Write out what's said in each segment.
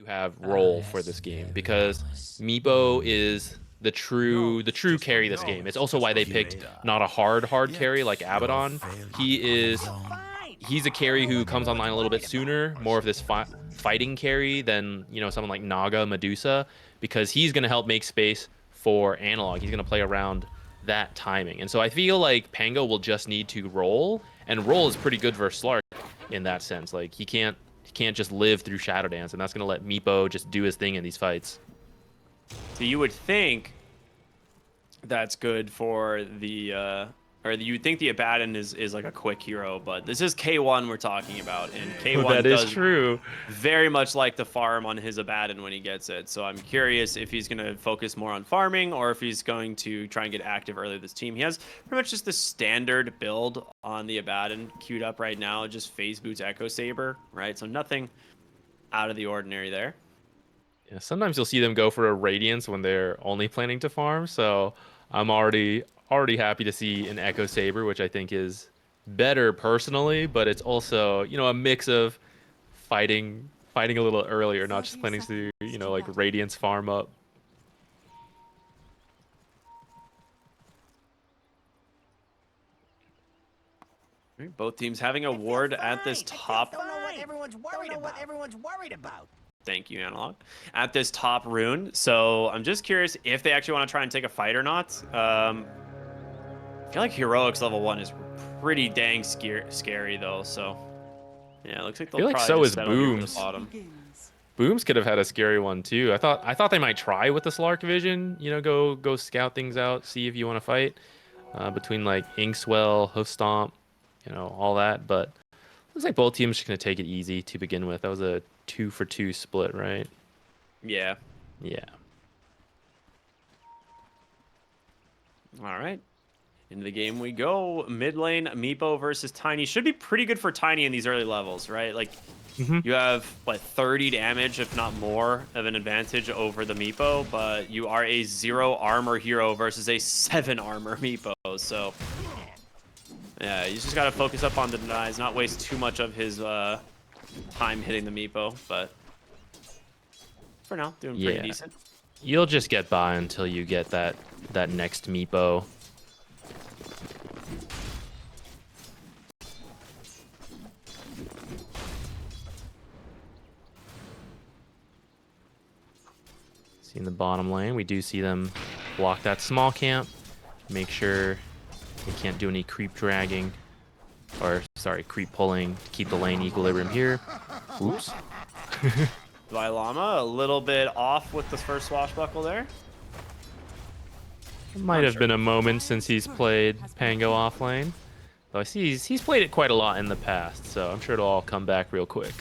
have role for this game because Meepo is the true carry this game. It's also why they picked not a hard carry like Abaddon. He's a carry who comes online a little bit sooner, more of this fighting carry than, someone like Naga, Medusa, because he's going to help make space for Analog. He's going to play around that timing. And so I feel like Pango will just need to roll, and roll is pretty good versus Slark in that sense. Like he can't just live through Shadow Dance, and that's going to let Meepo just do his thing in these fights. So you would think that's good for the or you would think the Abaddon is like a quick hero, but this is K1 we're talking about, and K1 That is does true. very much like the farm on his Abaddon when he gets it. So I'm curious if he's going to focus more on farming or if he's going to try and get active early with this team. He has pretty much just the standard build on the Abaddon queued up right now, just Phase Boots Echo Saber, right? So nothing out of the ordinary there. Yeah, sometimes you'll see them go for a Radiance when they're only planning to farm. So I'm already happy to see an Echo Saber, which I think is better personally, but it's also, a mix of fighting a little earlier, not just planning to, like Radiance farm up. Right, both teams having a ward at this top. Don't know what everyone's worried about. Thank you, Analog. At this top rune. So I'm just curious if they actually want to try and take a fight or not. I feel like Heroics level 1 is pretty dang scary though. So yeah, it looks like they'll I feel like probably so just is settle here for the Booms. bottom. Booms could have had a scary one too. I thought they might try with the Slark vision, go scout things out, see if you want to fight between like Inkswell, Hoof Stomp, all that. But looks like both teams are just gonna take it easy to begin with. That was a 2-for-2 split, right? Yeah. Yeah. All right. Into the game we go. Mid lane, Meepo versus Tiny. Should be pretty good for Tiny in these early levels, right? Like, you have, 30 damage, if not more, of an advantage over the Meepo, but you are a 0 armor hero versus a 7 armor Meepo, so... Yeah, you just gotta focus up on the denies, not waste too much of his time hitting the Meepo, but... For now, doing pretty decent. You'll just get by until you get that next Meepo. See in the bottom lane, we do see them block that small camp. Make sure they can't do any creep dragging. Or, sorry, creep pulling to keep the lane equilibrium here. Oops. Vailama, a little bit off with the first swashbuckle there. It might have been a moment since he's played Pango off lane. Though I see he's played it quite a lot in the past, so I'm sure it'll all come back real quick.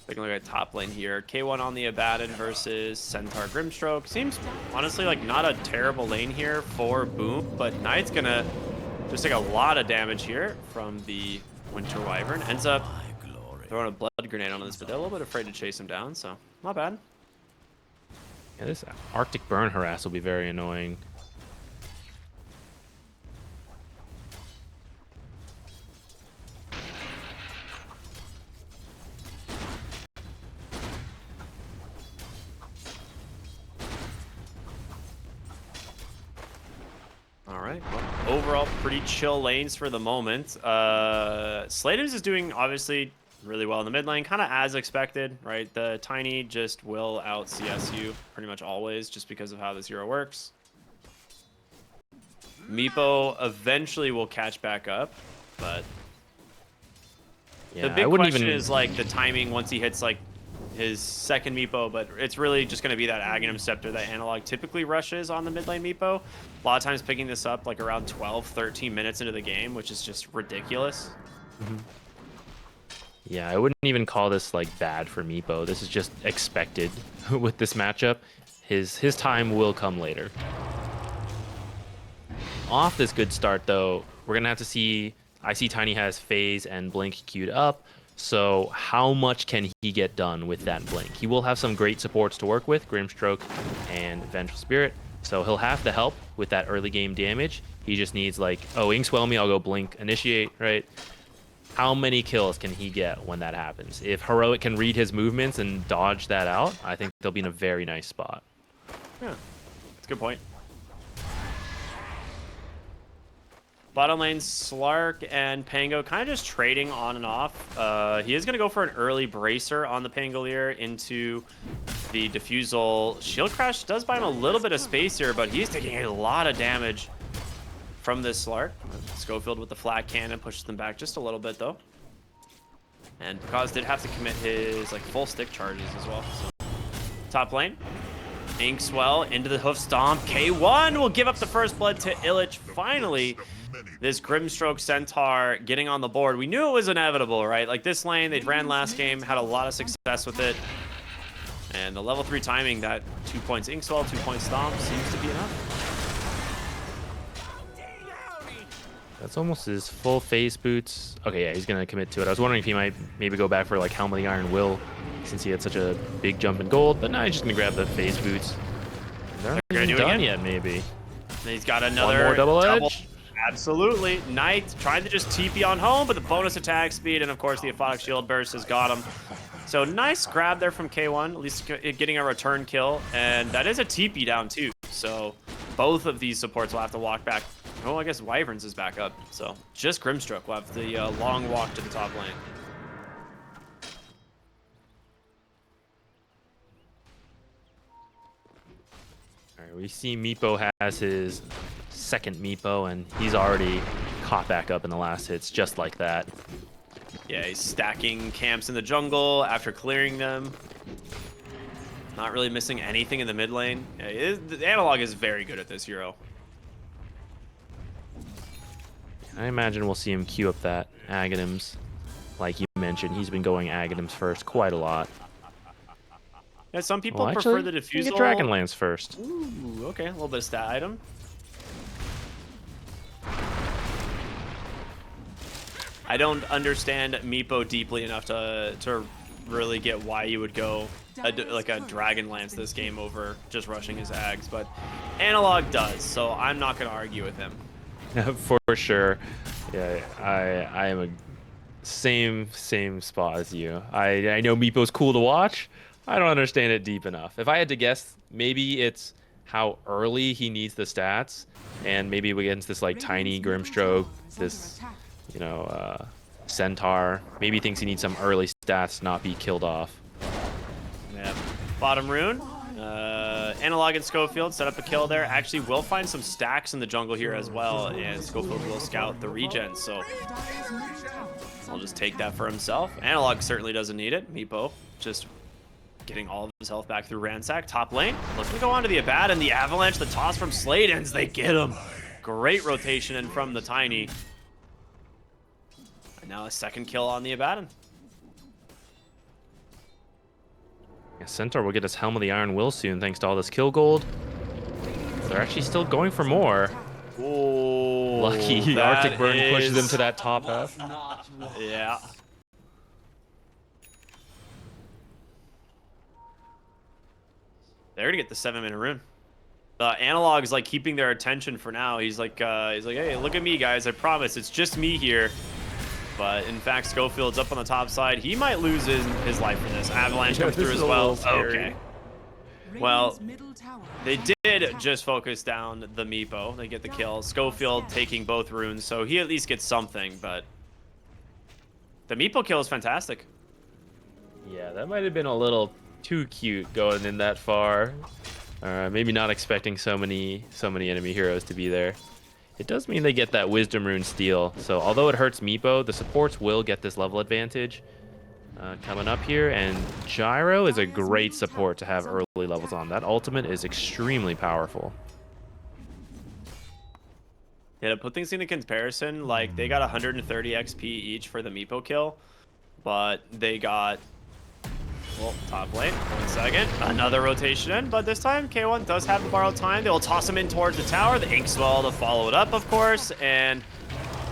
Taking a look at top lane here. K1 on the Abaddon versus Centaur Grimstroke. Seems, honestly, like not a terrible lane here for Boom, but Knight's gonna just take a lot of damage here from the Winter Wyvern. Ends up throwing a blood grenade on this, but they're a little bit afraid to chase him down, so not bad. Yeah, this Arctic Burn Harass will be very annoying. All right. Well, overall, pretty chill lanes for the moment. Slaters is doing, obviously, really well in the mid lane, kind of as expected, right? The Tiny just will out CS you pretty much always just because of how this hero works. Meepo eventually will catch back up, but the big question is like the timing once he hits like his second Meepo, but it's really just going to be that Aghanim Scepter that Analog typically rushes on the mid lane Meepo. A lot of times picking this up like around 12, 13 minutes into the game, which is just ridiculous. Yeah, I wouldn't even call this like bad for Meepo. This is just expected with this matchup. His time will come later. Off this good start though, we're gonna have to see. I see Tiny has Phase and Blink queued up. So how much can he get done with that Blink? He will have some great supports to work with, Grimstroke and Vengeful Spirit. So he'll have to help with that early game damage. He just needs like, oh, Inkswell me, I'll go blink, initiate, right? How many kills can he get when that happens? If Heroic can read his movements and dodge that out, I think they'll be in a very nice spot. Yeah, that's a good point. Bottom lane, Slark and Pango kind of just trading on and off. He is going to go for an early bracer on the Pangolier into the Diffusal. Shield Crash does buy him a little bit of space here, but he's taking a lot of damage from this Slark. Schofield with the flat cannon pushes them back just a little bit, though. And Kaz did have to commit his like full stick charges as well. So. Top lane. Inkswell into the hoof stomp. K1 will give up the first blood to Illich. Finally, this Grimstroke Centaur getting on the board. We knew it was inevitable, right? Like this lane, they ran last game, had a lot of success with it. And the level 3 timing, that 2 points Inkswell, 2 points Stomp, seems to be enough. That's almost his full face boots. Okay, yeah, he's going to commit to it. I was wondering if he might maybe go back for like Helm of the Iron Will since he had such a big jump in gold. But no, he's just going to grab the face boots. They're not even done yet, maybe. And he's got another one more double edge. Absolutely. Knight trying to just TP on home, but the bonus attack speed and, of course, the Aphotic Shield Burst has got him. So nice grab there from K1, at least getting a return kill. And that is a TP down, too. So both of these supports will have to walk back. Oh, I guess Wyverns is back up. So just Grimstroke will have the long walk to the top lane. All right, we see Meepo has his second Meepo, and he's already caught back up in the last hits just like that. Yeah, he's stacking camps in the jungle after clearing them. Not really missing anything in the mid lane. Yeah, the Analog is very good at this hero. I imagine we'll see him queue up that Aghanims. Like you mentioned, he's been going Aghanims first quite a lot. Yeah, some people prefer the Diffusal. Get Dragonlance first. Ooh, okay, a little bit of stat item. I don't understand Meepo deeply enough to really get why you would go like a Dragonlance this game over just rushing his Ags, but Analog does, so I'm not going to argue with him. For sure. Yeah, I am a same spot as you. I know Meepo's cool to watch. I don't understand it deep enough. If I had to guess, maybe it's how early he needs the stats, and maybe against this like tiny Grimstroke, this Centaur, maybe thinks he needs some early stats to not be killed off. Yeah. Bottom rune. Analog and Schofield set up a kill there. Actually, will find some stacks in the jungle here as well, and Schofield will scout the regen, so I'll just take that for himself. Analog certainly doesn't need it. Meepo just getting all of his health back through Ransack. Top lane, looking to go on to the Abat, and the Avalanche, the toss from Sladens, they get him. Great rotation in from the Tiny. And now a second kill on the Abaddon. Yeah, Centaur will get his Helm of the Iron Will soon, thanks to all this kill gold. They're actually still going for more. Oh, lucky Arctic Burn pushes him to that top half. Yeah. They're gonna get the 7-minute rune. Analog is like keeping their attention for now. He's like, hey, look at me, guys. I promise, it's just me here. But in fact, Schofield's up on the top side. He might lose his life for this. Avalanche comes through as well. Okay. Well, they did just focus down the Meepo. They get the kill. Schofield taking both runes, so he at least gets something. But the Meepo kill is fantastic. Yeah, that might have been a little too cute going in that far. Maybe not expecting so many enemy heroes to be there. It does mean they get that Wisdom Rune steal. So although it hurts Meepo, the supports will get this level advantage coming up here. And Gyro is a great support to have early levels on. That ultimate is extremely powerful. Yeah, to put things into comparison, like they got 130 XP each for the Meepo kill, but they got, well, top lane, 1 second, another rotation in, but this time K1 does have the borrowed time. They will toss him in towards the tower, the Inkswell to follow it up, of course, and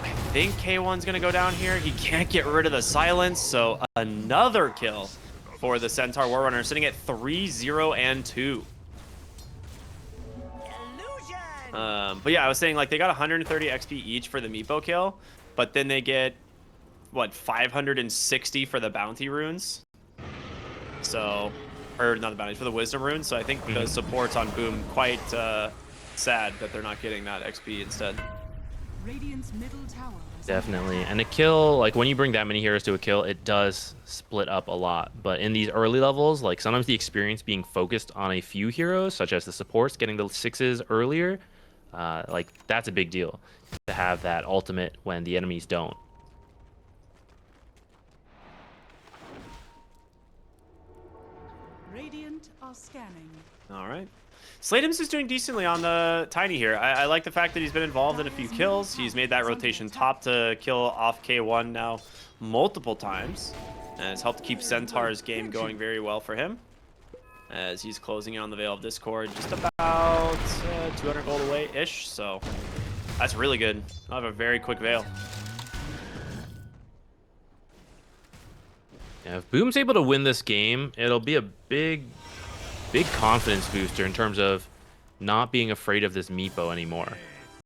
I think K1's gonna go down here. He can't get rid of the silence, so another kill for the Centaur Warrunner, sitting at 3-0 and 2. But yeah, I was saying like they got 130 XP each for the Meepo kill, but then they get what 560 for the bounty runes. So, or not the bounty, for the wisdom runes. So I think the supports on Boom quite sad that they're not getting that XP instead. Radiant's middle tower. Definitely. And a kill, like when you bring that many heroes to a kill, it does split up a lot. But in these early levels, like sometimes the experience being focused on a few heroes, such as the supports getting the 6s earlier, like that's a big deal to have that ultimate when the enemies don't. Radiant are scanning. All right. Slatums is doing decently on the Tiny here. I like the fact that he's been involved in a few kills. He's made that rotation top to kill off K1 now multiple times. And it's helped keep Centaur's game going very well for him. As he's closing in on the Veil of Discord, just about 200 gold away-ish. So that's really good. I'll have a very quick Veil. Yeah, if Boom's able to win this game, it'll be a big confidence booster in terms of not being afraid of this Meepo anymore,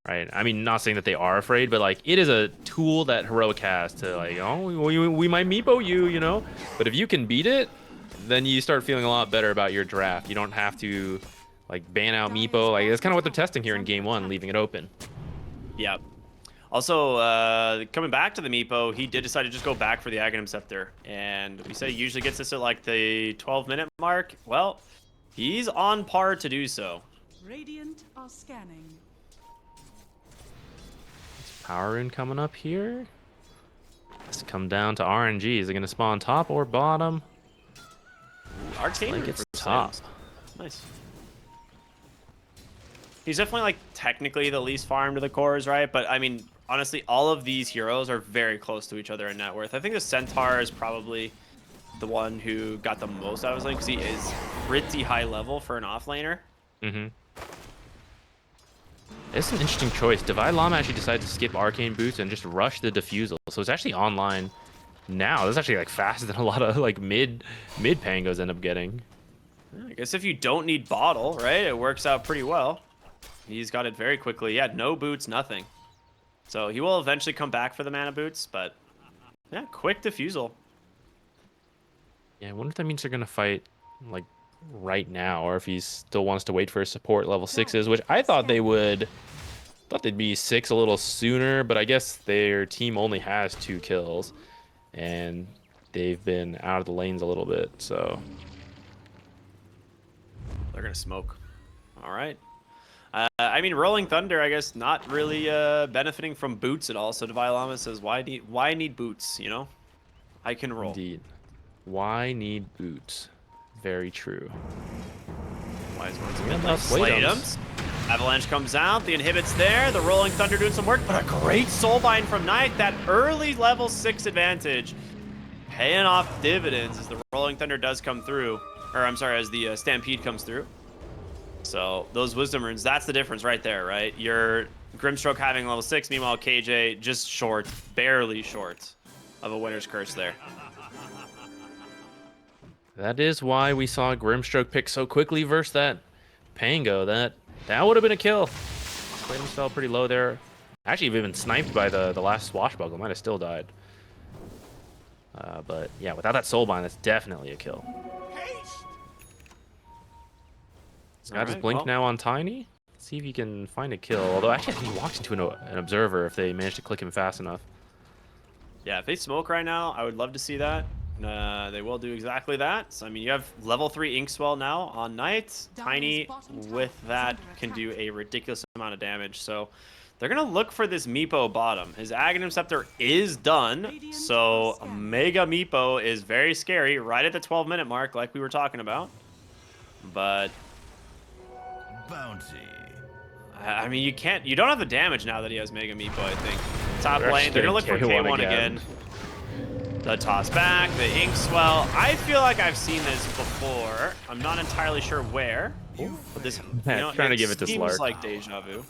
right? I mean, not saying that they are afraid, but like it is a tool that Heroic has to like, oh, we might Meepo you, you know? But if you can beat it, then you start feeling a lot better about your draft. You don't have to like ban out Meepo. Like that's kind of what they're testing here in game 1, leaving it open. Yep. Also, coming back to the Meepo, he did decide to just go back for the Aghanim Scepter. And we said he usually gets this at like the 12-minute mark. Well, he's on par to do so. Radiant are scanning. Power rune coming up here. Let's come down to RNG. Is it going to spawn top or bottom? Arcane Like rune it's for top. Slatums. Nice. He's definitely like technically the least farmed of the cores, right? But I mean, honestly, all of these heroes are very close to each other in net worth. I think the Centaur is probably the one who got the most out of his lane because he is pretty high level for an offlaner. It's an interesting choice. Divide Llama actually decided to skip Arcane Boots and just rush the Diffusal. So it's actually online now. That's actually like faster than a lot of like mid Pangos end up getting. I guess if you don't need Bottle, right, it works out pretty well. He's got it very quickly. Yeah, no boots, nothing. So he will eventually come back for the mana boots, but yeah, quick Diffusal. Yeah, I wonder if that means they're gonna fight like right now, or if he still wants to wait for his support level 6s, which I thought they would. Thought they'd be 6 a little sooner, but I guess their team only has 2 kills, and they've been out of the lanes a little bit. So They're gonna smoke. All right. I mean, Rolling Thunder, I guess, not really benefiting from boots at all. So Divide Llama says, why need boots? You know, I can roll. indeed, why need boots? Very true. Wise Yeah, words. that's Slatums. Avalanche comes out. The inhibit's there. The Rolling Thunder doing some work, but a great Soulbind from Knight. That early level 6 advantage paying off dividends as the Rolling Thunder does come through. Or I'm sorry, as the Stampede comes through. So those Wisdom Runes, that's the difference right there, right? Your Grimstroke having level 6, meanwhile KJ just short, barely short of a Winter's Curse there. That is why we saw Grimstroke pick so quickly versus that Pango. That would have been a kill. Flames fell pretty low there. Actually, even sniped by the last Swashbuckle. Might have still died. But yeah, without that Soulbind, that's definitely a kill. He's got his blink now on Tiny. Let's see if he can find a kill. Although actually, I think he walks into an Observer if they manage to click him fast enough. Yeah, if they smoke right now, I would love to see that. They will do exactly that. So, I mean, you have level 3 Inkswell now on Knight. Tiny, with that, can do a ridiculous amount of damage. So, they're going to look for this Meepo bottom. His Aghanim Scepter is done. So, Mega Meepo is very scary right at the 12-minute mark like we were talking about. But Bounty. I mean, you don't have the damage now that he has Mega Meepo, I think. Top lane, they're going to look for K1 again. The toss back, the Inkswell. I feel like I've seen this before. I'm not entirely sure where. But this, trying to give it to seems Slark. like deja vu.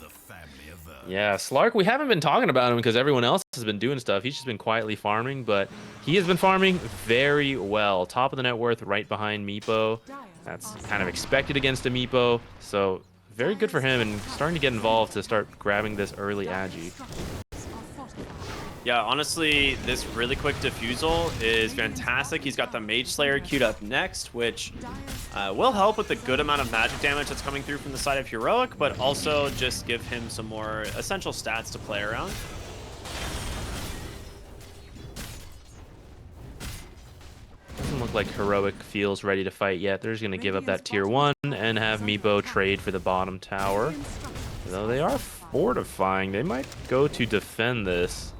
Yeah, Slark, we haven't been talking about him because everyone else has been doing stuff. He's just been quietly farming, but he has been farming very well. Top of the net worth right behind Meepo. That's kind of expected against a Meepo. So very good for him and starting to get involved to start grabbing this early agi. Yeah, honestly, this really quick defusal is fantastic. He's got the Mage Slayer queued up next, which will help with the good amount of magic damage that's coming through from the side of Heroic, but also just give him some more essential stats to play around. Doesn't look like Heroic feels ready to fight yet. They're just going to give up that tier 1 and have Meepo trade for the bottom tower. Though they are fortifying, they might go to defend this.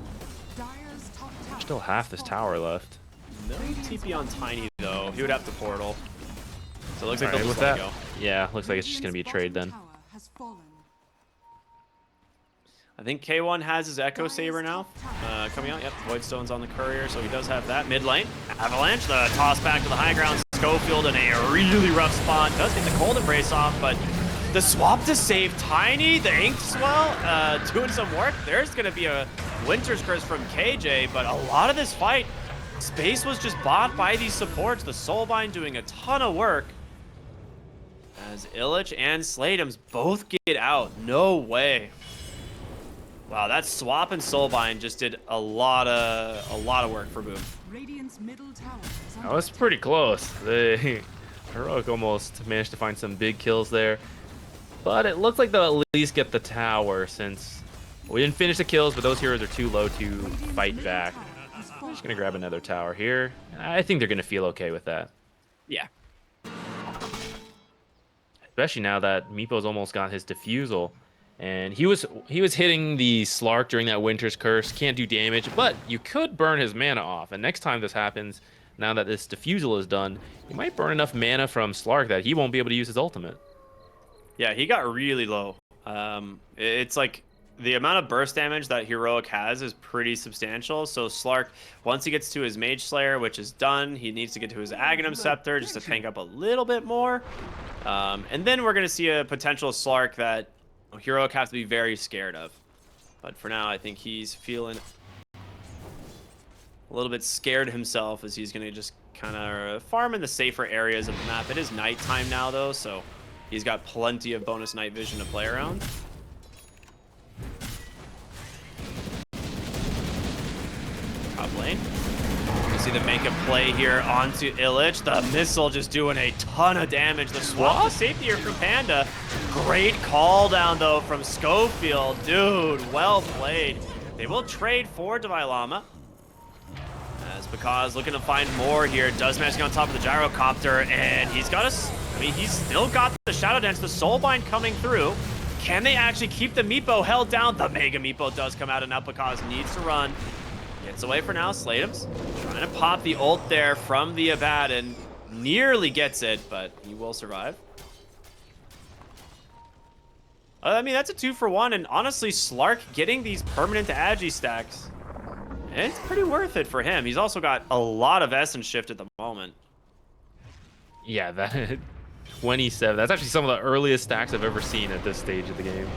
There's still half this tower left. No TP on Tiny, though. He would have to portal. So it looks like All right, they'll with just let it that, go. yeah, looks like it's just going to be a trade then. I think K1 has his Echo Saber now coming out. Yep, Voidstone's on the courier, so he does have that. Mid lane, Avalanche, the toss back to the high ground. Schofield in a really rough spot. Does get the Cold Embrace off, but the swap to save Tiny, the Ink Swell, doing some work. There's going to be a Winter's Curse from KJ, but a lot of this fight, space was just bought by these supports. The Soulbind doing a ton of work. As Illich and Slateums both get out. No way. Wow, that swap and Soulbind just did a lot of work for Boom. That was pretty close. Heroic almost managed to find some big kills there. But it looks like they'll at least get the tower since we didn't finish the kills, but those heroes are too low to fight back. I'm just going to grab another tower here. I think they're going to feel okay with that. Yeah. Especially now that Meepo's almost got his defusal. And he was hitting the Slark during that Winter's Curse. Can't do damage, but you could burn his mana off. And next time this happens, now that this defusal is done, you might burn enough mana from Slark that he won't be able to use his ultimate. Yeah, he got really low. It's like the amount of burst damage that Heroic has is pretty substantial. So Slark, once he gets to his Mage Slayer, which is done, he needs to get to his Aghanim Scepter just to tank up a little bit more. And then we're going to see a potential Slark that Heroic has to be very scared of. But for now, I think he's feeling a little bit scared himself as he's going to just kind of farm in the safer areas of the map. It is nighttime now, though, so he's got plenty of bonus night vision to play around. Top lane. You see the make a play here onto Illich. The missile just doing a ton of damage. The swap to safety here from Panda. Great call down, though, from Schofield. Dude, well played. They will trade for Divine Llama. As Bakaz looking to find more here. Does manage to get on top of the Gyrocopter, and he's got he's still got the Shadow Dance, the Soulbind coming through. Can they actually keep the Meepo held down? The Mega Meepo does come out, and now Bakaz needs to run. Gets away for now. Slateums trying to pop the ult there from the Abaddon. Nearly gets it, but he will survive. I mean, that's a 2-for-1, and honestly, Slark getting these permanent Agi stacks, it's pretty worth it for him. He's also got a lot of Essence Shift at the moment. Yeah, that 27. That's actually some of the earliest stacks I've ever seen at this stage of the game.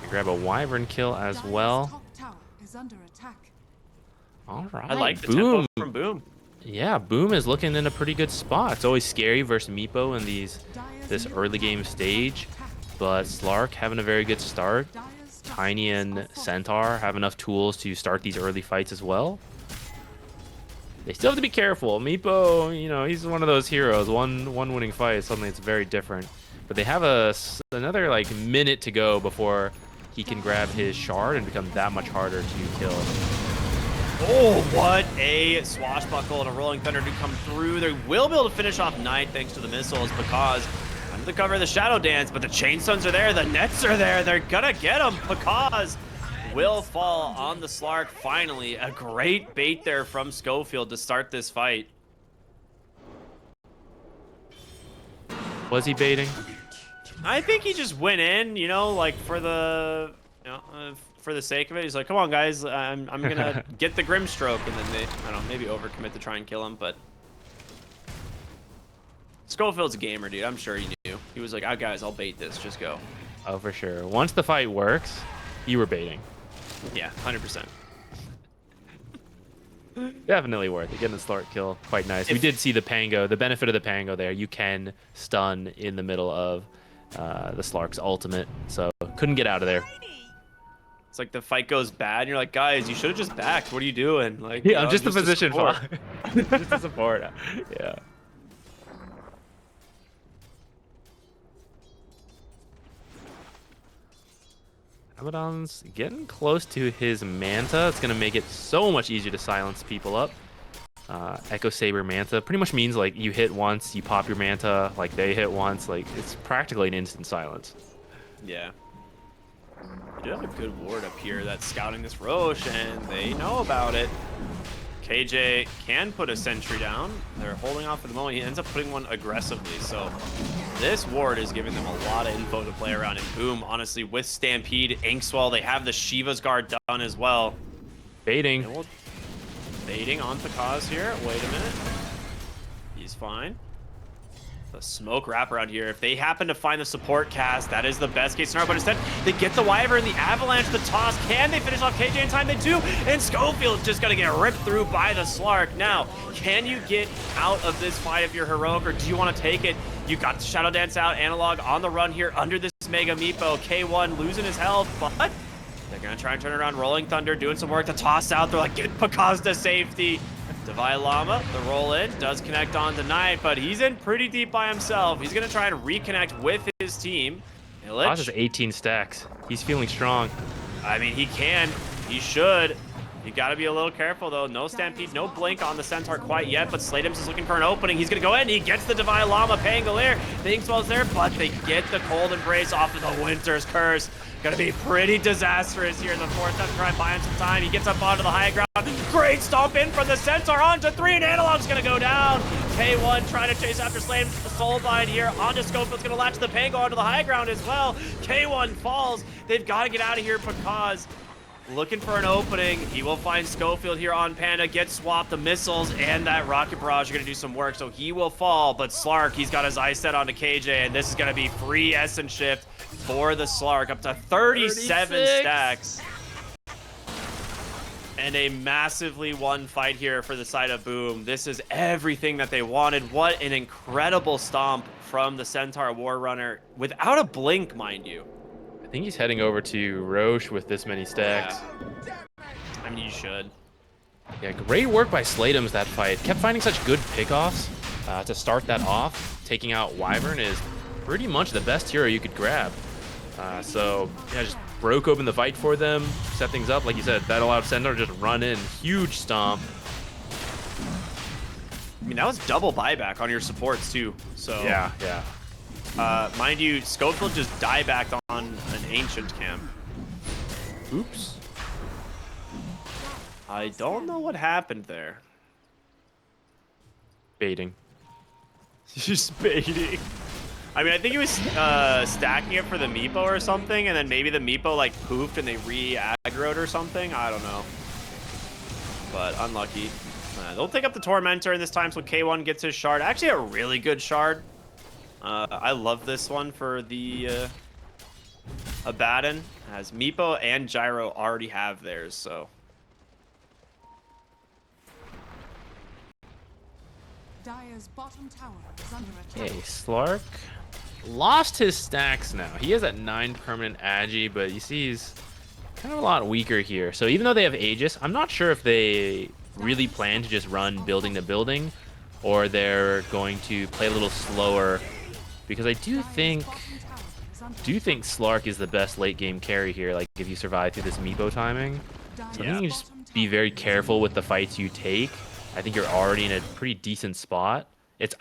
Grab a Wyvern kill as well. All right. I like the Boom. tempo from Boom. Yeah, Boom is looking in a pretty good spot. It's always scary versus Meepo in this early game stage, but Slark having a very good start. Tiny and Centaur have enough tools to start these early fights as well. They still have to be careful. Meepo, you know, he's one of those heroes. One winning fight is something that's very different. But they have another like minute to go before he can grab his shard and become that much harder to kill. Oh, what a swashbuckle and a Rolling Thunder to come through. They will be able to finish off Knight thanks to the missiles because under the cover of the Shadow Dance, but the Chainstones are there, the nets are there. They're gonna get him because will fall on the Slark finally. A great bait there from Schofield to start this fight. Was he baiting? I think he just went in, you know, like for the, for the sake of it. He's like, come on, guys, I'm gonna get the Grimstroke, and then they, I don't know, maybe overcommit to try and kill him, but Schofield's a gamer, dude. I'm sure he knew. He was like, oh, guys, I'll bait this. Just go. Oh, for sure. Once the fight works, you were baiting. Yeah, 100%. Definitely worth it. Getting the Slark kill, quite nice. We did see the Pango, the benefit of the Pango there. You can stun in the middle of the Slark's ultimate, so couldn't get out of there. It's like the fight goes bad, and you're like, guys, you should have just backed. What are you doing? Like, Yeah, you I'm know, just a position support. just a support. Yeah. Abaddon's getting close to his Manta. It's going to make it so much easier to silence people up. Echo Saber Manta pretty much means like you hit once, you pop your Manta, like they hit once, like it's practically an instant silence. Yeah. You do have a good ward up here that's scouting this Roche, and they know about it. KJ can put a sentry down. They're holding off for the moment. He ends up putting one aggressively. So this ward is giving them a lot of info to play around. And Boom, honestly, with Stampede, Inkswell, they have the Shiva's Guard done as well. Baiting. Baiting on Pakaz here. Wait a minute. He's fine. The smoke wraparound here. If they happen to find the support cast, that is the best case scenario. But instead, they get the Wyvern, the Avalanche, the toss. Can they finish off KJ in time? They do. And Schofield's just going to get ripped through by the Slark. Now, can you get out of this fight if you're heroic, or do you want to take it? You got the Shadow Dance out. Analog on the run here under this Mega Meepo. K1 losing his health, but they're going to try and turn around. Rolling Thunder doing some work to toss out. They're like, get Pakaz to safety. Divine Llama, the roll in, does connect on tonight, but he's in pretty deep by himself. He's going to try and reconnect with his team. Pakaz has 18 stacks. He's feeling strong. I mean, he can. He should. You got to be a little careful, though. No Stampede, no Blink on the Centaur quite yet, but Slatims is looking for an opening. He's going to go in. He gets the Divine Llama. Pangolier. The Inkswell's there, but they get the Cold Embrace off of the Winter's Curse. Gonna be pretty disastrous here in the fourth. Time to try and buy him some time. He gets up onto the high ground. Great stomp in from the Centaur onto 3, and Analog's gonna go down. K1 trying to chase after Slatims. The Soulbind here onto Schofield's gonna latch the Pango onto the high ground as well. K1 falls. They've got to get out of here because looking for an opening. He will find Schofield here on Panda, get swapped. The missiles and that rocket barrage are going to do some work, so he will fall. But Slark, he's got his eyes set onto KJ, and this is going to be free Essence Shift for the Slark, up to 37 stacks. And a massively won fight here for the side of Boom. This is everything that they wanted. What an incredible stomp from the Centaur War Runner, without a blink, mind you. I think he's heading over to Roche with this many stacks. Yeah. I mean, you should. Yeah, great work by Slatims that fight. Kept finding such good pickoffs to start that off. Taking out Wyvern is pretty much the best hero you could grab. So, yeah, just broke open the fight for them, set things up. Like you said, that allowed Centaur to just run in. Huge stomp. I mean, that was double buyback on your supports, too. So Yeah. mind you, Schofield just diebacked on an Ancient camp. Oops. I don't know what happened there. Baiting. Just baiting. I mean, I think he was stacking it for the Meepo or something, and then maybe the Meepo like poofed and they re-aggroed or something. I don't know. But unlucky. They'll take up the Tormentor in this time, so K1 gets his shard. Actually, a really good shard. I love this one for the Abaddon, as Meepo and Gyro already have theirs, so. Dire's bottom tower is under attack. Okay, Slark lost his stacks now. He is at 9 permanent Agi, but you see he's kind of a lot weaker here. So even though they have Aegis, I'm not sure if they really plan to just run building to building, or they're going to play a little slower, because I do think Slark is the best late game carry here, like if you survive through this Meepo timing. So I think you just be very careful with the fights you take. I think you're already in a pretty decent spot.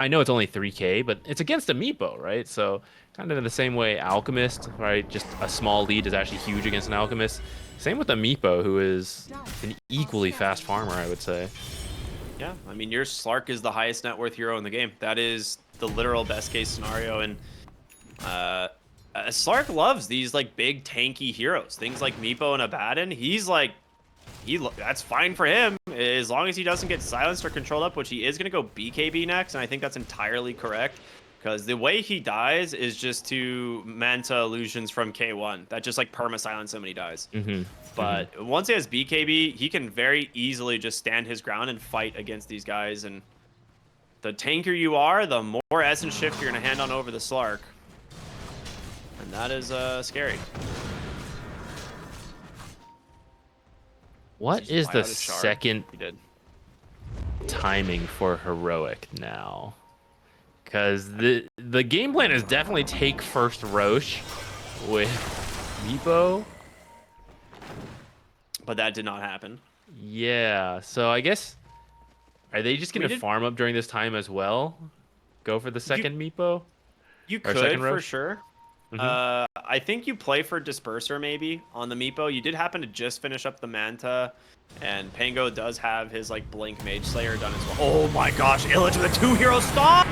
I know it's only 3K, but it's against a Meepo, right? So kind of in the same way Alchemist, right? Just a small lead is actually huge against an Alchemist. Same with a Meepo, who is an equally fast farmer, I would say. Yeah, I mean, your Slark is the highest net worth hero in the game. That is the literal best case scenario, and Slark loves these like big tanky heroes. Things like Meepo and Abaddon. He's like, that's fine for him as long as he doesn't get silenced or controlled up, which he is going to go BKB next, and I think that's entirely correct, because the way he dies is just to Manta illusions from K1 that just like perma silence him when he dies. But once he has BKB, he can very easily just stand his ground and fight against these guys. And the tankier you are, the more essence shift you're gonna hand on over the Slark, and that is scary. What is the second timing for heroic now? Because the game plan is definitely take first Roche with Meepo. But that did not happen. Yeah, so I guess, are they just going to farm up during this time as well? Go for the second Meepo? You could, for sure. I think you play for Disperser maybe on the Meepo. You did happen to just finish up the Manta, and Pango does have his like Blink Mage Slayer done as well. Oh my gosh, Illich with a 2-hero stop!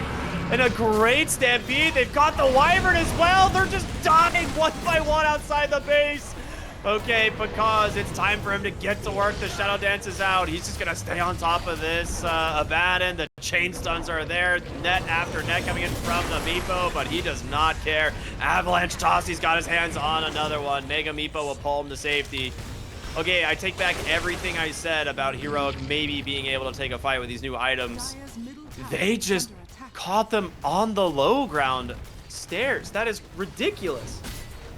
And a great Stampede. They've got the Wyvern as well. They're just dying one by one outside the base. Okay, because it's time for him to get to work. The Shadow Dance is out. He's just going to stay on top of this Abaddon. The chain stuns are there. Net after net coming in from the Meepo, but he does not care. Avalanche toss. He's got his hands on another one. Mega Meepo will pull him to safety. Okay, I take back everything I said about Heroic maybe being able to take a fight with these new items. They just caught them on the low ground stairs. That is ridiculous.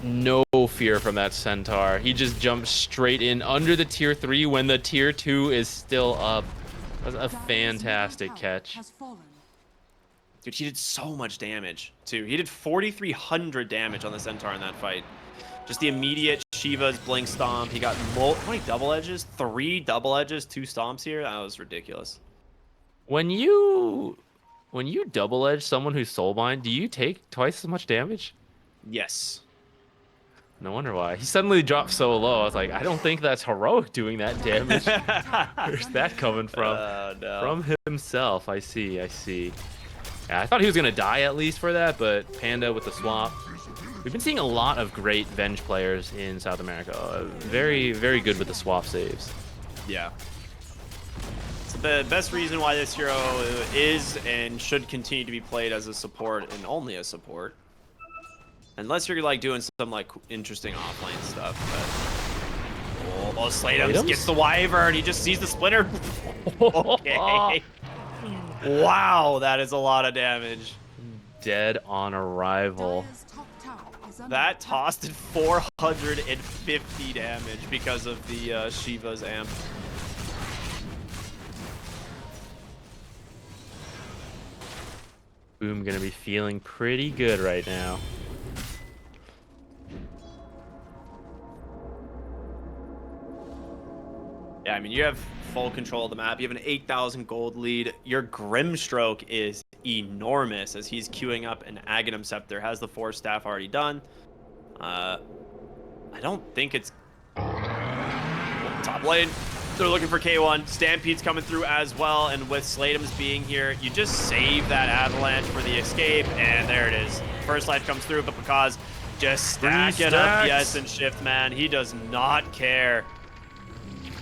No fear from that Centaur. He just jumped straight in under the tier 3 when the tier 2 is still up. That's a fantastic catch. Dude, he did so much damage, too. He did 4,300 damage on the Centaur in that fight. Just the immediate Shiva's Blink Stomp. He got how many double edges? 3 double edges, 2 stomps here? That was ridiculous. When you double edge someone who's soulbind, do you take twice as much damage? Yes. No wonder why. He suddenly dropped so low. I was like, I don't think that's heroic doing that damage. Where's that coming from? No. From himself. I see. Yeah, I thought he was going to die at least for that, but Panda with the swap. We've been seeing a lot of great Venge players in South America. Very, very good with the swap saves. Yeah. So the best reason why this hero is and should continue to be played as a support and only a support. Unless you're like doing some like interesting offlane stuff. But... Oh, Slatums gets the Wyvern. He just sees the Splinter. Okay. Wow, that is a lot of damage. Dead on arrival. That toss did 450 damage because of the Shiva's amp. Boom gonna be feeling pretty good right now. Yeah, I mean, you have full control of the map. You have an 8,000 gold lead. Your Grimstroke is enormous as he's queuing up an Aghanim Scepter. Has the 4 staff already done. I don't think it's... Top lane. They're looking for K1. Stampede's coming through as well. And with Slatums being here, you just save that Avalanche for the escape. And there it is. First life comes through, but because just stacking up the Essence Shift, man. He does not care.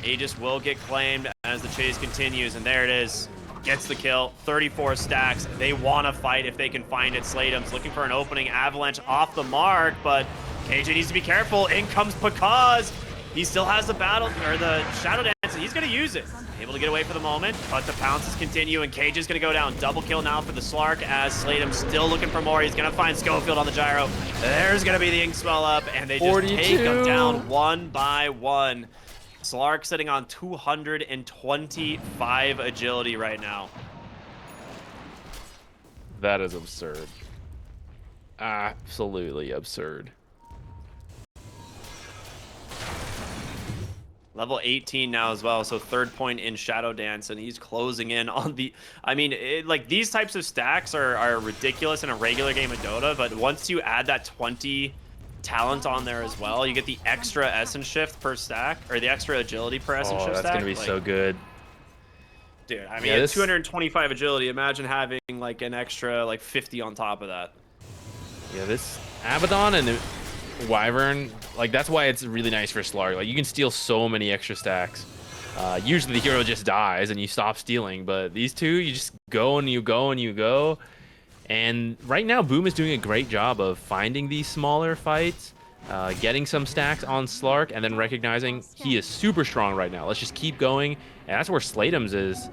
Aegis will get claimed as the chase continues, and there it is. Gets the kill. 34 stacks. They want to fight if they can find it. Slatums looking for an opening. Avalanche off the mark, but KJ needs to be careful. In comes Pakaz. He still has the battle or the Shadow Dance, and he's going to use it. Able to get away for the moment, but the pounces continue, and KJ is going to go down. Double kill now for the Slark as Slatum still looking for more. He's going to find Schofield on the gyro. There's going to be the ink swell up, and they just 42. take him down one by one. Slark sitting on 225 agility right now. That is absurd. Absolutely absurd. Level 18 now as well, so 3rd point in Shadow Dance, and he's closing in on the... I mean, like, these types of stacks are ridiculous in a regular game of Dota, but once you add that 20... talent on there as well, you get the extra essence shift per stack, or the extra agility per essence shift that's stack. Gonna be so good, dude. I mean, it's 225 agility. Imagine having like an extra like 50 on top of that. Yeah, this Abaddon and the Wyvern, like, that's why it's really nice for Slark. Like, you can steal so many extra stacks. Usually the hero just dies and you stop stealing, but these two, you just go and you go and you go. And right now, Boom is doing a great job of finding these smaller fights, getting some stacks on Slark, and then recognizing he is super strong right now. Let's just keep going. And that's where Slateums is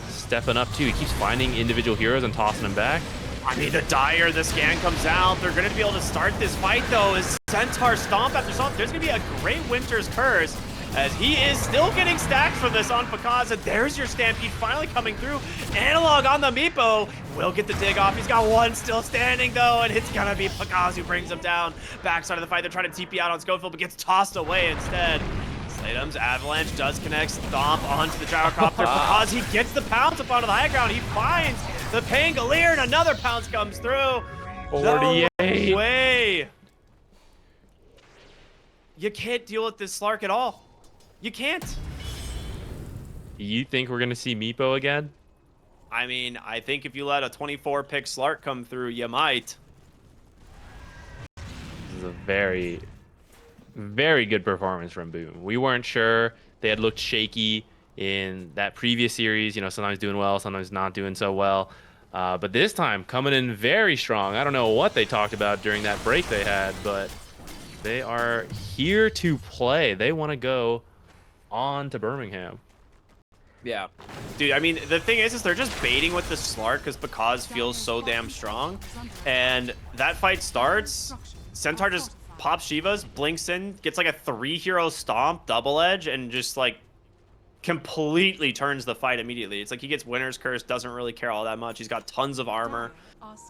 stepping up too. He keeps finding individual heroes and tossing them back. I mean, the Dire, the scan comes out. They're going to be able to start this fight, though, as Centaur stomp after stomp. There's going to be a great Winter's Curse, as he is still getting stacks from this on Pakaza. There's your Stampede finally coming through. Analog on the Meepo will get the dig off. He's got one still standing, though, and it's going to be Pakaza who brings him down. Backside of the fight, they're trying to TP out on Schofield, but gets tossed away instead. Slateums, Avalanche does connect, stomp onto the gyrocopter. Pakaza, he gets the pounce up onto the high ground. He finds the Pangolier, and another pounce comes through. 48. No way. You can't deal with this Slark at all. You can't. You think we're going to see Meepo again? I mean, I think if you let a 24-pick Slark come through, you might. This is a very, very good performance from Boom. We weren't sure. They had looked shaky in that previous series, you know, sometimes doing well, sometimes not doing so well. But this time, coming in very strong. I don't know what they talked about during that break they had, but they are here to play. They want to go on to Birmingham. Yeah. Dude, I mean, the thing is they're just baiting with the Slark because Pakaza feels so damn strong. And that fight starts, Centaur just pops Shivas, blinks in, gets like a 3-hero stomp, double edge, and just like completely turns the fight immediately. It's like he gets Winter's Curse, doesn't really care all that much. He's got tons of armor.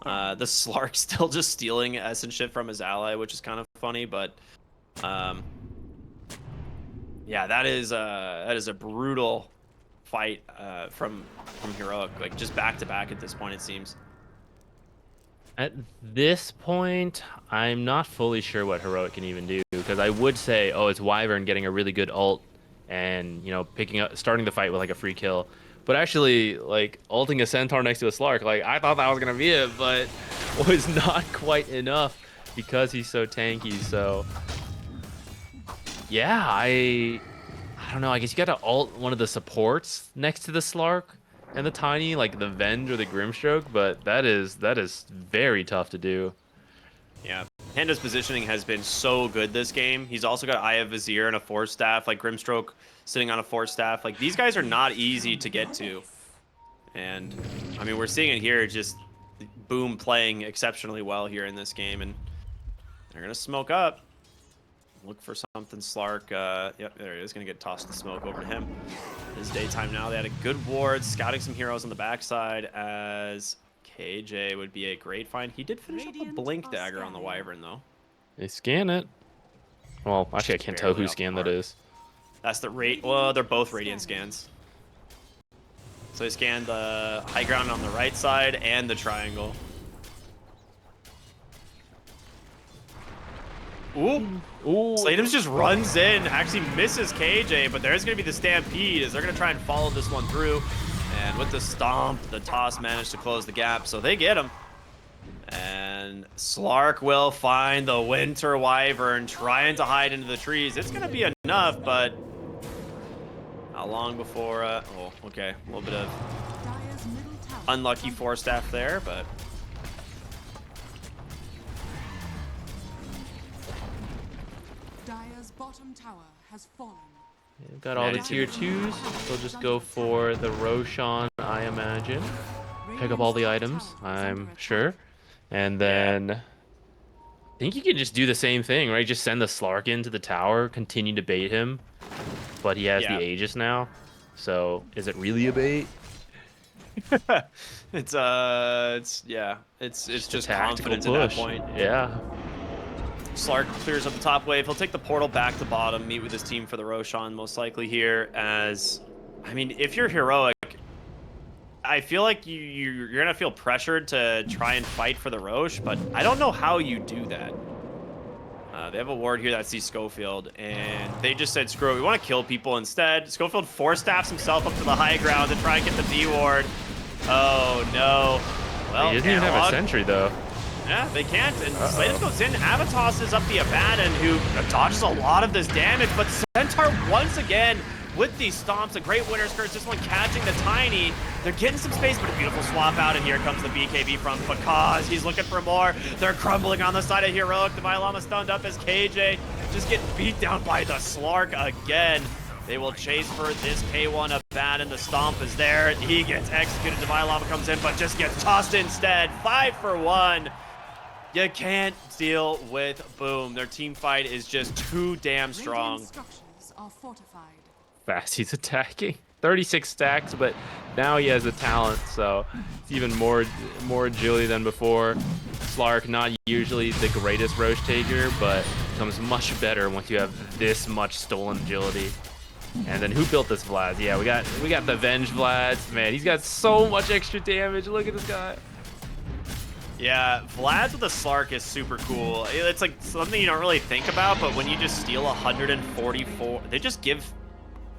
The Slark still just stealing essence shit from his ally, which is kind of funny, but yeah, that is a brutal fight from Heroic, like just back to back at this point, it seems. At this point, I'm not fully sure what Heroic can even do, because I would say, oh, it's Wyvern getting a really good ult and, you know, starting the fight with like a free kill. But actually, like, ulting a Centaur next to a Slark, like, I thought that was gonna be it, but was not quite enough because he's so tanky. So yeah, I don't know, I guess you gotta ult one of the supports next to the Slark and the Tiny, like the Venge or the Grimstroke, but that is very tough to do. Yeah, Panda's positioning has been so good this game. He's also got Eye of Vizier and a Force Staff, like Grimstroke sitting on a Force Staff. Like, these guys are not easy to get to. And, I mean, we're seeing it here, just Boom playing exceptionally well here in this game. And they're going to smoke up. Look for something. Slark, yep, there he is. Going to get tossed the smoke over to him. It is daytime now. They had a good ward, scouting some heroes on the backside as KJ would be a great find. He did finish up a Blink Dagger on the Wyvern, though. They scan it. Well, actually, I can't tell who scan that is. That's the rate. Well, they're both Radiant scans. So they scanned the high ground on the right side and the triangle. Ooh. Ooh. Slateums just runs in, actually misses KJ, but there's going to be the Stampede as they're going to try and follow this one through. And with the stomp, the toss managed to close the gap, so they get him. And Slark will find the Winter Wyvern trying to hide into the trees. It's going to be enough, but how long before... oh, okay. A little bit of unlucky Force Staff there, but... Dire's bottom tower has fallen. They've got all the tier 2s. They'll just go for the Roshan, I imagine. Pick up all the items, I'm sure. And then I think you can just do the same thing, right? Just send the Slark into the tower, continue to bait him. But he has the Aegis now. So is it really a bait? It's just confidence at that point. Yeah. Slark clears up the top wave. He'll take the portal back to bottom, meet with his team for the Roshan most likely here. As, I mean, if you're Heroic, I feel like you're going to feel pressured to try and fight for the Roche, but I don't know how you do that. They have a ward here that sees Schofield, and they just said, screw it, we want to kill people instead. Schofield Force Staffs himself up to the high ground to try and get the B ward. Oh, no. Well, he doesn't even have a sentry, though. Yeah, they can't, and Slateums goes in. Avatos is up the Abaddon, who dodges a lot of this damage, but Centaur once again with these stomps. A great winner's curse. This one catching the Tiny. They're getting some space, but a beautiful swap out, and here comes the BKB from Because. He's looking for more. They're crumbling on the side of Heroic. The Violama stunned up as KJ just getting beat down by the Slark again. They will chase for this K1 of bad, and the stomp is there. He gets executed. Divine Lava comes in, but just gets tossed instead. 5 for 1. You can't deal with Boom. Their team fight is just too damn strong. Radiant structures are fortified. Fast he's attacking. 36 stacks, but now he has a talent, so it's even more agility than before. Slark, not usually the greatest Roche taker, but becomes much better once you have this much stolen agility. And then who built this Vlad? Yeah, we got the Venge Vlad. Man, he's got so much extra damage. Look at this guy. Yeah, Vlad's with the Slark is super cool. It's like something you don't really think about, but when you just steal 144, they just give.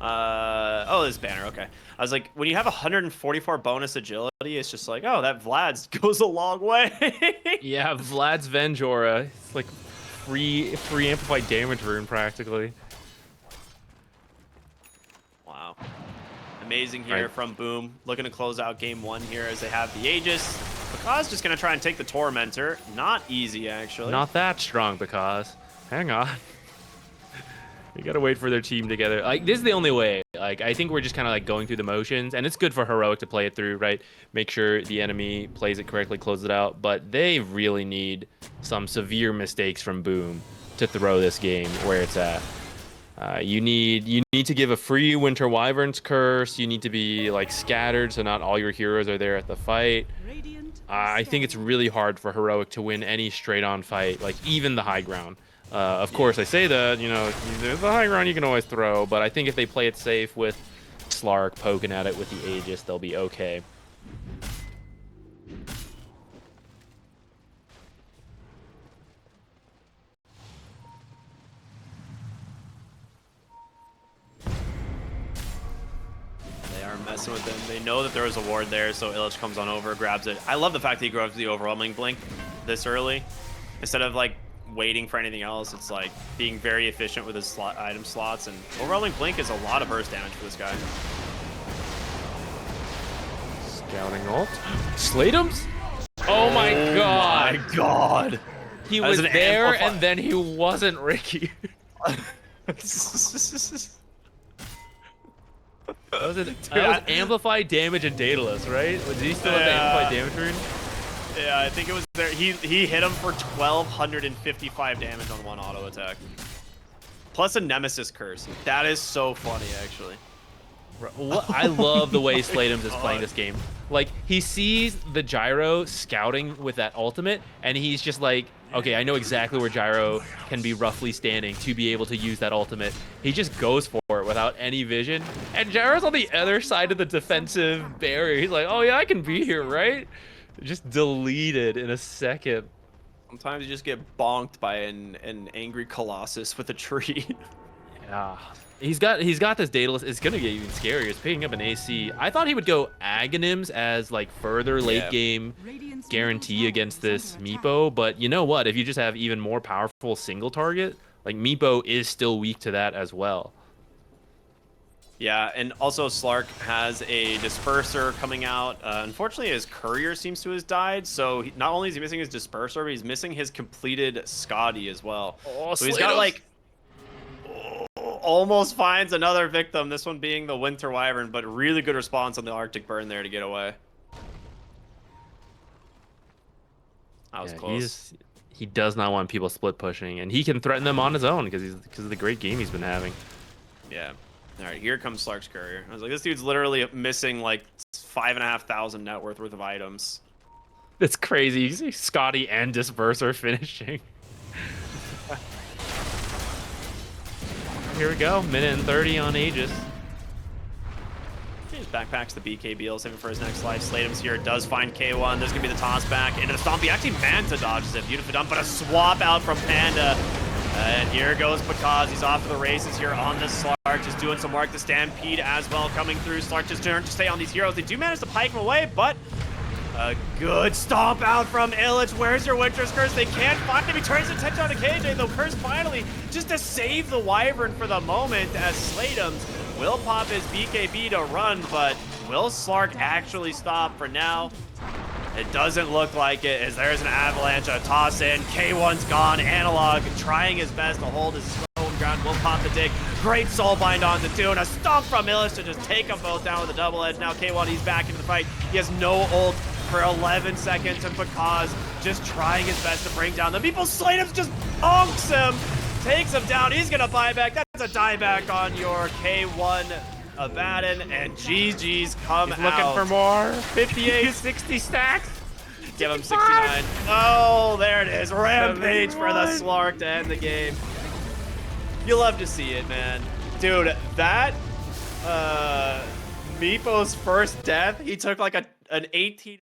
Oh, this banner. Okay, I was like, when you have 144 bonus agility, it's just like, oh, that Vlad's goes a long way. Yeah, Vlad's Venge aura. It's like free amplified damage rune practically. Wow. Amazing here from Boom. Looking to close out game 1 here as they have the Aegis. Because just going to try and take the Tormentor. Not easy, actually. Not that strong, Because. Hang on. You got to wait for their team together. Like, this is the only way. Like, I think we're just kind of like going through the motions. And it's good for Heroic to play it through, right? Make sure the enemy plays it correctly, close it out. But they really need some severe mistakes from Boom to throw this game where it's at. You need to give a free Winter Wyvern's curse. You need to be like scattered so not all your heroes are there at the fight. I think it's really hard for Heroic to win any straight on fight, like even the high ground. Of course, I say that, you know, there's the high ground you can always throw, but I think if they play it safe with Slark poking at it with the Aegis, they'll be okay. Messing with them. They know that there was a ward there, so Illich comes on over, grabs it. I love the fact that he grabs the overwhelming blink this early. Instead of like waiting for anything else, it's like being very efficient with his item slots, and overwhelming blink is a lot of burst damage for this guy. Scouting ult. Slateums? Oh my god. My god. He was there and then he wasn't Ricky. That was amplified damage and Daedalus, right? Did he still have the amplified damage rune? Yeah, I think it was there. He hit him for 1,255 damage on one auto attack. Plus a Nemesis curse. That is so funny, actually. I love the way Slateums is playing this game. Like, he sees the Gyro scouting with that ultimate, and he's just like, okay, I know exactly where Gyro can be roughly standing to be able to use that ultimate. He just goes for it without any vision. And Gyro's on the other side of the defensive barrier. He's like, oh yeah, I can be here, right? Just deleted in a second. Sometimes you just get bonked by an angry Colossus with a tree. Yeah. He's got this Daedalus. It's gonna get even scarier. It's picking up an AC. I thought he would go Aghanims as like further late game guarantee against this Meepo, but you know what? If you just have even more powerful single target, like Meepo is still weak to that as well. Yeah, and also Slark has a Disperser coming out. Unfortunately, his Courier seems to have died, so not only is he missing his Disperser, but he's missing his completed Scotty as well. Oh, so he's got like almost finds another victim, this one being the Winter Wyvern, but really good response on the Arctic Burn there to get away. That was close. He does not want people split pushing, and he can threaten them on his own because of the great game he's been having. Yeah. All right, here comes Slark's Courier. I was like, this dude's literally missing like 5,500 net worth of items. That's crazy. You see Scotty and Disperser finishing. Here we go, minute and 30 on Aegis. He just backpacks the BKB, saving for his next life. Slateums here does find K1. There's gonna be the toss back into the stomp. He actually Manta dodges it. Beautifully done, but a swap out from Panda. And here goes Because. He's off to the races here on the Slark, just doing some work. The Stampede as well coming through. Slark just trying to stay on these heroes. They do manage to pike him away, but a good stomp out from Illich. Where's your Winter's Curse? They can't find him. He turns his attention on to KJ, though Curse finally just to save the Wyvern for the moment as Slateums will pop his BKB to run, but will Slark actually stop for now? It doesn't look like it, as there's an avalanche, a toss in. K1's gone. Analog trying his best to hold his own ground. Will pop the dig. Great soulbind onto two, and a stomp from Illich to just take them both down with a double edge. Now K1, he's back into the fight. He has no ult for 11 seconds, and Pakaz just trying his best to bring down the people. Slatum just bonks him, takes him down. He's gonna buy back. That's a dieback on your K1 Abaddon, and GG's come He's out. looking for more. 58, 60 stacks. Give him 69. Oh, there it is. Rampage for the Slark to end the game. You love to see it, man. Dude, that Meepo's first death, he took like an 18